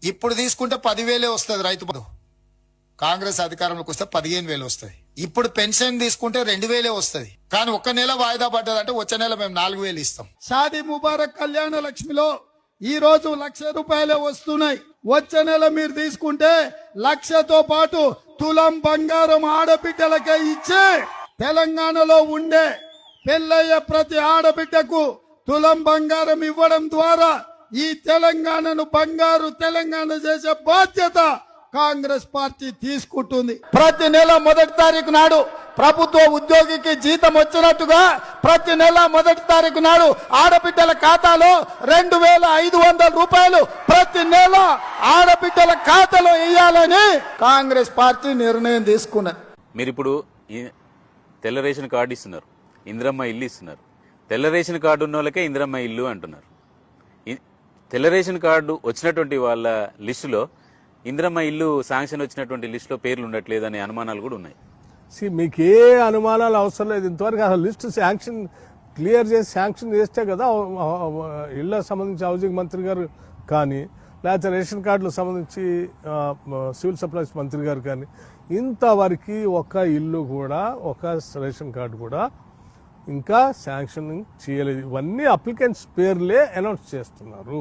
ఇప్పుడు తీసుకుంటే 10,000 వస్తుంది రైతు బంధు. కాంగ్రెస్ అధికారంలోకి వస్తే 15,000 వస్తుంది. ఇప్పుడు పెన్షన్ తీసుకుంటే 2,000 వస్తుంది. కానీ ఒక్క నెల వాయిదా పడ్డదంటే వచ్చే నెల మేము 4,000 ఇస్తాం. షాదీ ముబారక్ కళ్యాణ లక్ష్మిలో ఈ రోజు 1,00,000 రూపాయలే వస్తున్నాయి. వచ్చే నెల మీరు తీసుకుంటే 1,00,000తో పాటు తులం బంగారం ఆడబిడ్డలకే ఇచ్చే తెలంగాణలో ఉండే పెళ్ళయ్య ప్రతి ఆడబిడ్డకు తులం బంగారం ఇవ్వడం ద్వారా ఈ తెలంగాణను బంగారు తెలంగాణ చేసే బాధ్యత కాంగ్రెస్ పార్టీ తీసుకుంటుంది. ప్రతి నెల 1వ తారీఖు నాడు ప్రభుత్వ ఉద్యోగికి జీతం వచ్చినట్టుగా ప్రతి నెల 1వ తారీఖు నాడు ఆడబిడ్డల ఖాతాలో 2,500 రూపాయలు ప్రతి నెల ఆడబిడ్డల ఖాతాలో వేయాలని కాంగ్రెస్ పార్టీ నిర్ణయం తీసుకున్నది. మీరు ఇప్పుడు తెల్ల రేషన్ కార్డు ఇస్తున్నారు, ఇందిరమ్మ ఇల్లు ఇస్తున్నారు. తెల్ల రేషన్ కార్డు ఉన్న వాళ్ళకే ఇందిరమ్మ ఇల్లు అంటున్నారు. తెల్ల రేషన్ కార్డు వచ్చినటువంటి వాళ్ళ లిస్టులో ఇందిరమ్మ ఇల్లు శాంక్షన్ వచ్చినటువంటి లిస్టులో పేర్లు ఉండట్లేదు అనే అనుమానాలు కూడా ఉన్నాయి. మీకు ఏ అనుమానాలు అవసరం లేదు. ఇంతవరకు అసలు లిస్ట్ శాంక్షన్ క్లియర్ చేసి శాంక్షన్ చేస్తే కదా ఇళ్ళకు సంబంధించి హౌసింగ్ మంత్రి గారు కానీ లేకపోతే రేషన్ కార్డులకు సంబంధించి సివిల్ సప్లైస్ మంత్రి గారు కానీ ఇంతవరకు ఒక ఇల్లు కూడా ఒక రేషన్ కార్డు కూడా ఇంకా శాంక్షన్ చేయలేదు. ఇవన్నీ అప్లికెంట్స్ పేర్లే అనౌన్స్ చేస్తున్నారు.